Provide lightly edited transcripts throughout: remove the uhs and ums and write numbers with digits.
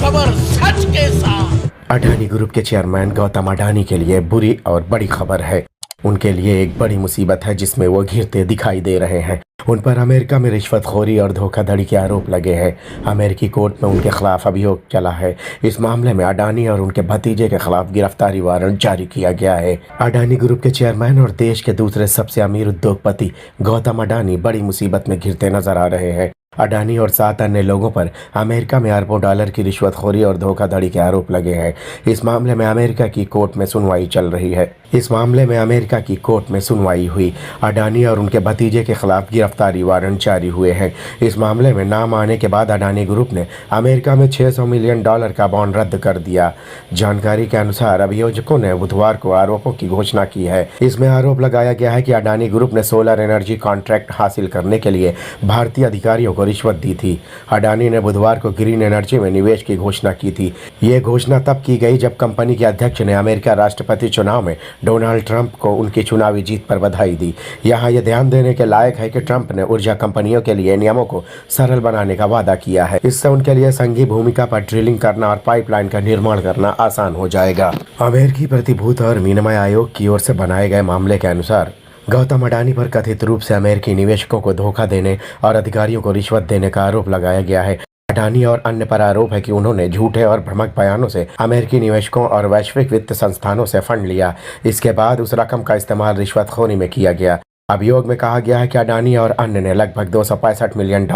खबर सच के साथ। अडानी ग्रुप के चेयरमैन गौतम अडानी के लिए बुरी और बड़ी खबर है। उनके लिए एक बड़ी मुसीबत है जिसमें वो घिरते दिखाई दे रहे हैं। उन पर अमेरिका में रिश्वतखोरी और धोखाधड़ी के आरोप लगे हैं। अमेरिकी कोर्ट में उनके खिलाफ अभियोग चला है। इस मामले में अडानी और उनके भतीजे के खिलाफ गिरफ्तारी वारंट जारी किया गया है। अडानी ग्रुप के चेयरमैन और देश के दूसरे सबसे अमीर उद्योगपति गौतम अडानी बड़ी मुसीबत में घिरते नजर आ रहे हैं। अडानी और 7 अन्य लोगों पर अमेरिका में अरबों डॉलर की रिश्वतखोरी और धोखाधड़ी के आरोप लगे हैं। इस मामले में अमेरिका की कोर्ट में सुनवाई चल रही है। इस मामले में अमेरिका की कोर्ट में सुनवाई हुई। अडानी और उनके भतीजे के खिलाफ गिरफ्तारी वारंट जारी हुए हैं। इस मामले में नाम आने के बाद अडानी ग्रुप ने अमेरिका में $600 मिलियन का बॉन्ड रद्द कर दिया। जानकारी के अनुसार अभियोजकों ने बुधवार को आरोपों की घोषणा की है। इसमें आरोप लगाया गया है कि अडानी ग्रुप ने सोलर एनर्जी कॉन्ट्रैक्ट हासिल करने के लिए भारतीय अधिकारियों को रिश्वत दी थी। अडानी ने बुधवार को ग्रीन एनर्जी में निवेश की घोषणा की थी। ये घोषणा तब की गई जब कंपनी के अध्यक्ष ने अमेरिका राष्ट्रपति चुनाव में डोनाल्ड ट्रंप को उनकी चुनावी जीत पर बधाई दी। यहाँ यह ध्यान देने के लायक है कि ट्रंप ने ऊर्जा कंपनियों के लिए नियमों को सरल बनाने का वादा किया है। इससे उनके लिए संघीय भूमिका पर ड्रिलिंग करना और पाइपलाइन का निर्माण करना आसान हो जाएगा। अमेरिकी प्रतिभूत और विनिमय आयोग की ओर से बनाए गए मामले के अनुसार गौतम अडानी पर कथित रूप से अमेरिकी निवेशकों को धोखा देने और अधिकारियों को रिश्वत देने का आरोप लगाया गया है। अडानी और अन्य पर आरोप है कि उन्होंने झूठे और भ्रामक बयानों से अमेरिकी निवेशकों और वैश्विक वित्त संस्थानों से फंड लिया। इसके बाद उस रकम का इस्तेमाल रिश्वतखोरी में किया गया। अभियोग में कहा गया है कि अडानी और अन्य ने लगभग $265 मिलियन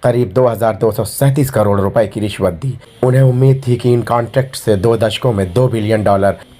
करीब 2,237 करोड़ रुपए की रिश्वत दी। उन्हें उम्मीद थी कि इन कॉन्ट्रैक्ट से 2 दशकों में $2 बिलियन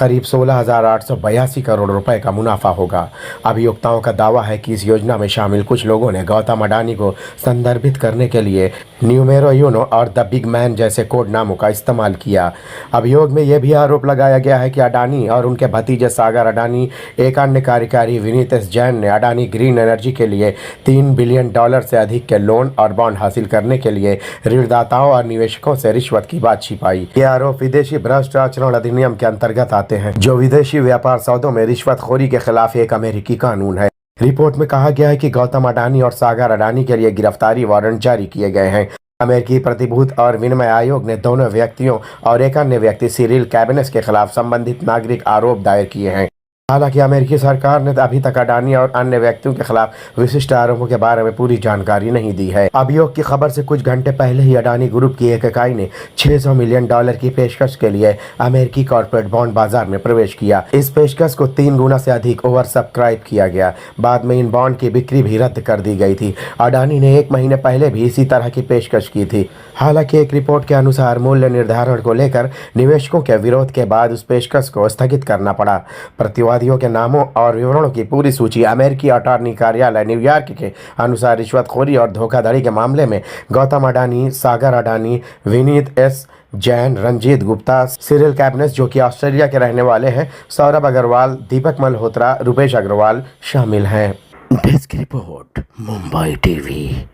करीब 16,882 करोड़ रुपए का मुनाफा होगा। अभियोक्ताओं का दावा है कि इस योजना में शामिल कुछ लोगों ने गौतम अडानी को संदर्भित करने के लिए न्यूमेरो यूनो और द बिग मैन जैसे कोड नामों का इस्तेमाल किया। अभियोग में यह भी आरोप लगाया गया है कि अडानी और उनके भतीजे सागर अडानी, एक अन्य कार्यकारी विनीत एस जैन ने अडानी ग्रीन एनर्जी के लिए $3 बिलियन से अधिक के लोन और बॉन्ड हासिल करने के लिए ऋणदाताओं और निवेशकों से रिश्वत की बात छिपाई। ये आरोप विदेशी भ्रष्ट आचरण अधिनियम के अंतर्गत आते हैं, जो विदेशी व्यापार सौदों में रिश्वतखोरी के खिलाफ एक अमेरिकी कानून है। रिपोर्ट में कहा गया है कि गौतम अडानी और सागर अडानी के लिए गिरफ्तारी वारंट जारी किए गए हैं। अमेरिकी प्रतिभूत और विनिमय आयोग ने दोनों व्यक्तियों और एक अन्य व्यक्ति सिरिल कैबिनेस के खिलाफ संबंधित नागरिक आरोप दायर किए हैं। हालांकि अमेरिकी सरकार ने अभी तक अडानी और अन्य व्यक्तियों के खिलाफ विशिष्ट आरोपों के बारे में पूरी जानकारी नहीं दी है। अभियोग की खबर से कुछ घंटे पहले ही अडानी ग्रुप की एक इकाई ने $600 मिलियन की पेशकश के लिए अमेरिकी कॉर्पोरेट बॉन्ड बाजार में प्रवेश किया। इस पेशकश को 3 गुना से अधिक ओवर सब्सक्राइब किया गया। बाद में इन बॉन्ड की बिक्री भी रद्द कर दी गई थी। अडानी ने 1 महीने पहले भी इसी तरह की पेशकश की थी। हालांकि एक रिपोर्ट के अनुसार मूल्य निर्धारण को लेकर निवेशकों के विरोध के बाद उस पेशकश को स्थगित करना पड़ा। प्रतिवादियों के नामों और विवरणों की पूरी सूची अमेरिकी अटॉर्नी कार्यालय न्यूयॉर्क के अनुसार रिश्वतखोरी और धोखाधड़ी के मामले में गौतम अडानी, सागर अडानी, विनीत एस जैन, रंजीत गुप्ता, सिरिल कैबिनेस जो कि ऑस्ट्रेलिया के रहने वाले हैं, सौरभ अग्रवाल, दीपक मल्होत्रा, रुपेश अग्रवाल शामिल हैं। Desk report, Mumbai TV.